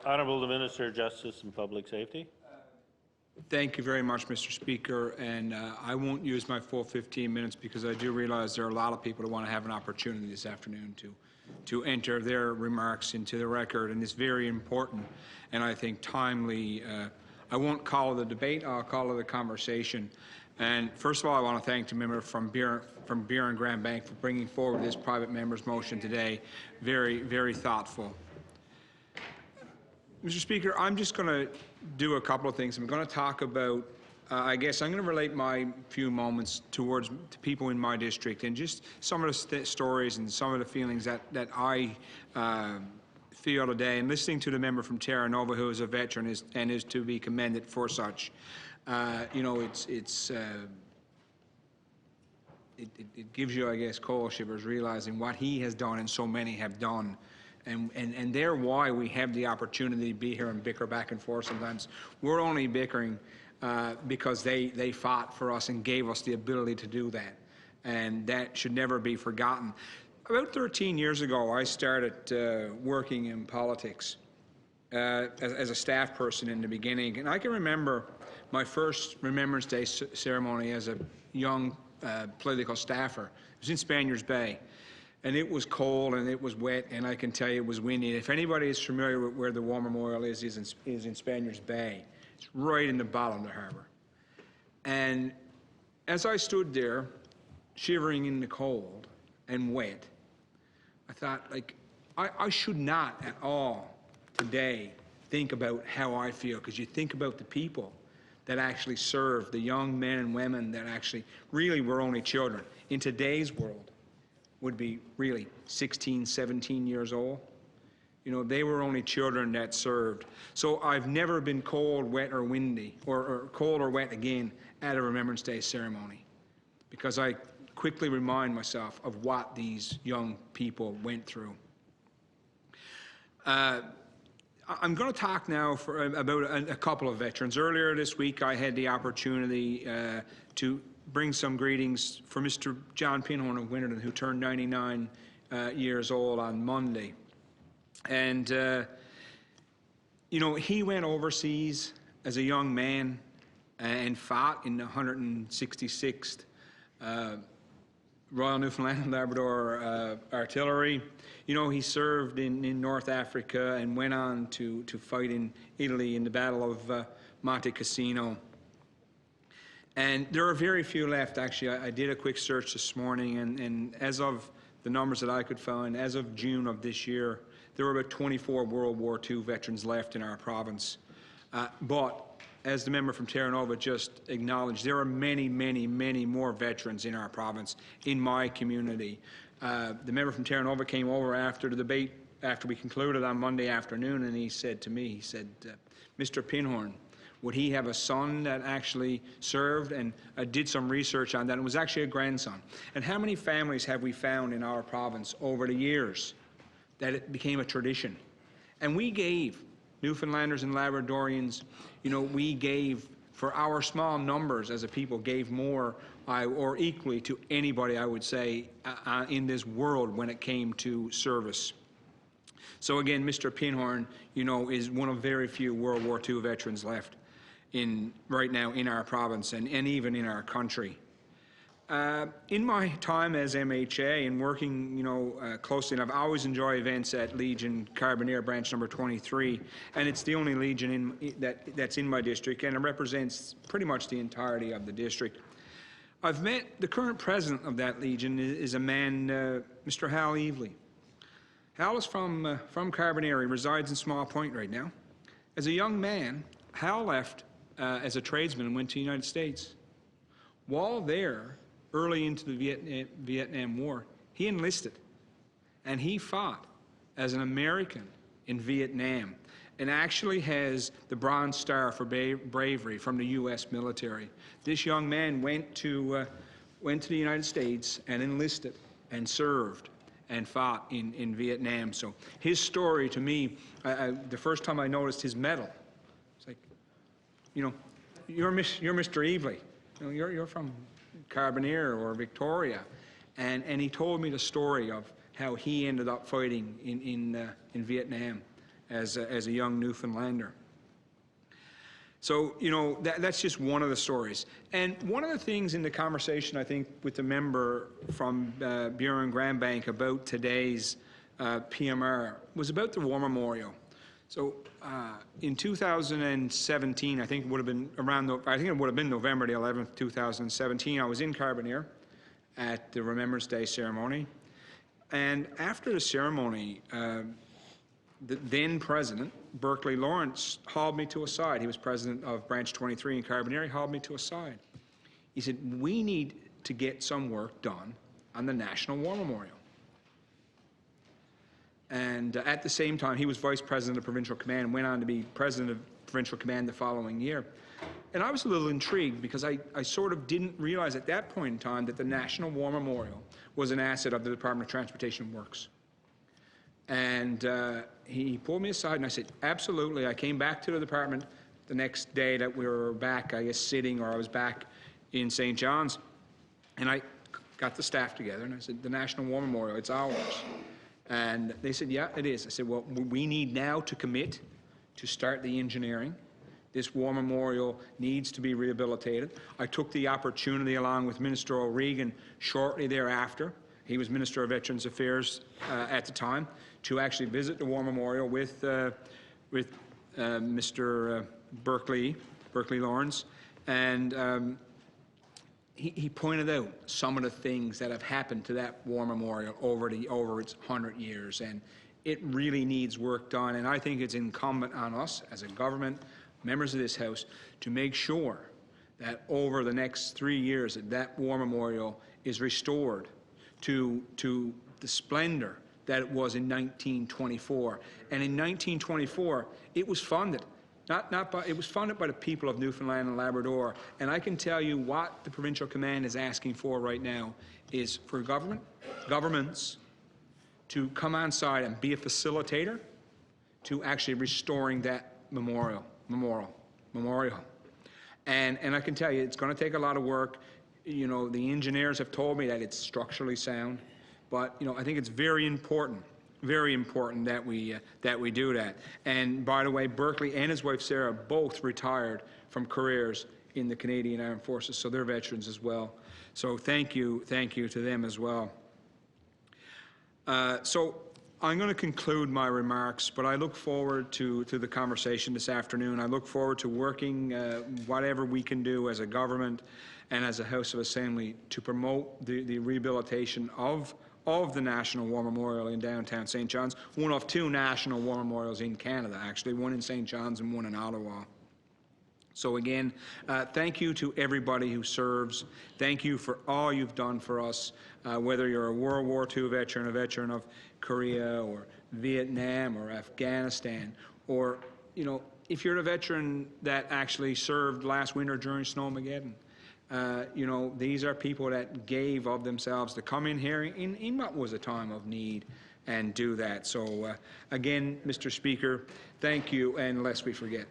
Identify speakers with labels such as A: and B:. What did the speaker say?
A: Honourable the Minister of Justice and Public Safety.
B: Thank you very much, Mr. Speaker, and I won't use my full 15 minutes because I do realize there are a lot of people who want to have an opportunity this afternoon to enter their remarks into the record, and it's very important and I think timely. I won't call it a debate, I'll call it a conversation. And first of all, I want to thank the member from Beer and Grand Bank for bringing forward this private member's motion today. Very, very thoughtful. Mr. Speaker, I'm just going to do a couple of things. I'm going to talk about, I guess I'm going to relate my few moments to people in my district and just some of the stories and some of the feelings that I feel today. And listening to the member from Terra Nova, who is a veteran and is to be commended for such. You know, it gives you, I guess, cold shivers realizing what he has done and so many have done. And they're why we have the opportunity to be here and bicker back and forth sometimes. We're only bickering because they fought for us and gave us the ability to do that. And that should never be forgotten. About 13 years ago, I started working in politics as a staff person in the beginning. And I can remember my first Remembrance Day ceremony as a young political staffer. It was in Spaniards-Bay. And it was cold and it was wet, and I can tell you it was windy. If anybody is familiar with where the War Memorial is in Spaniards-Bay. It's right in the bottom of the harbor. And as I stood there, shivering in the cold and wet, I thought, like, I should not at all today think about how I feel, because you think about the people that actually served, the young men and women that actually really were only children. In today's world, would be really 16, 17 years old. You know, they were only children that served. So I've never been cold, wet, or windy, or cold or wet again at a Remembrance Day ceremony, because I quickly remind myself of what these young people went through. I'm going to talk now about a couple of veterans. Earlier this week, I had the opportunity to bring some greetings for Mr. John Pinhorn of Winterton, who turned 99 years old on Monday. And, you know, he went overseas as a young man and fought in the 166th Royal Newfoundland and Labrador Artillery. You know, he served in North Africa and went on to fight in Italy in the Battle of Monte Cassino. And there are very few left. Actually, I did a quick search this morning, and as of the numbers that I could find, as of June of this year, there were about 24 World War II veterans left in our province. But as the member from Terra Nova just acknowledged, there are many, many, many more veterans in our province, in my community. The member from Terra Nova came over after the debate, after we concluded on Monday afternoon, and he said to me, he said, Mr. Pinhorn, would he have a son that actually served? And I did some research on that. It was actually a grandson. And how many families have we found in our province over the years that it became a tradition? And we gave, Newfoundlanders and Labradorians, you know, we gave, for our small numbers as a people, gave more or equally to anybody, I would say, in this world when it came to service. So again, Mr. Pinhorn, you know, is one of very few World War II veterans left right now in our province and even in our country. In my time as MHA and working, you know, closely enough, I always enjoy events at Legion Carbonear branch number 23, and it's the only Legion that's in my district, and it represents pretty much the entirety of the district. I've met the current president of that Legion is a man, Mr. Hal Evely. Hal is from Carbonear. He resides in Small Point right now. As a young man, Hal left as a tradesman and went to the United States. While there, early into the Vietnam War, he enlisted, and he fought as an American in Vietnam, and actually has the Bronze Star for bravery from the U.S. military. This young man went to the United States and enlisted and served and fought in Vietnam. So his story to me, the first time I noticed his medal, it's like, you know, you're Mr. Evely. You know, you're from Carbonear or Victoria, and he told me the story of how he ended up fighting in Vietnam, as a young Newfoundlander. So, you know, that's just one of the stories. And one of the things in the conversation, I think, with the member from Buren Grand Bank about today's PMR was about the War Memorial. So in 2017, I think it would have been November the 11th, 2017, I was in Carbonear at the Remembrance Day ceremony. And after the ceremony, the then president, Berkeley Lawrence, hauled me to a side. He was president of Branch 23 in Carbonear. He hauled me to a side. He said, we need to get some work done on the National War Memorial. And at the same time, he was vice president of Provincial Command and went on to be president of Provincial Command the following year. And I was a little intrigued because I sort of didn't realize at that point in time that the National War Memorial was an asset of the Department of Transportation Works. And he pulled me aside and I said, absolutely. I came back to the department the next day that we were back, I guess, sitting, or I was back in St. John's. And I got the staff together and I said, the National War Memorial, it's ours. And they said, yeah, it is. I said, well, we need now to commit to start the engineering. This war memorial needs to be rehabilitated. I took the opportunity, along with Minister O'Regan, shortly thereafter, he was Minister of Veterans Affairs at the time, to actually visit the war memorial with Mr. Berkeley Lawrence. And he pointed out some of the things that have happened to that war memorial over its 100 years, and it really needs work done. And I think it's incumbent on us as a government, members of this House, to make sure that over the next 3 years that war memorial is restored to the splendor that it was in 1924. And in 1924, it was funded. It was funded by the people of Newfoundland and Labrador. And I can tell you what the Provincial Command is asking for right now is for governments to come on side and be a facilitator to actually restoring that memorial. And I can tell you, it's going to take a lot of work. You know, the engineers have told me that it's structurally sound, but you know, I think it's very important that we do that. And by the way, Berkeley and his wife Sarah both retired from careers in the Canadian Armed Forces, so they're veterans as well. So thank you to them as well. So I'm going to conclude my remarks, but I look forward to the conversation this afternoon. I look forward to working whatever we can do as a government and as a House of Assembly to promote the rehabilitation of the National War Memorial in downtown St. John's, one of two National War Memorials in Canada, actually, one in St. John's and one in Ottawa. So again, thank you to everybody who serves. Thank you for all you've done for us, whether you're a World War II veteran, a veteran of Korea or Vietnam or Afghanistan, or, you know, if you're a veteran that actually served last winter during Snowmageddon. You know, these are people that gave of themselves to come in here in what was a time of need and do that. So again, Mr. Speaker, thank you, and lest we forget.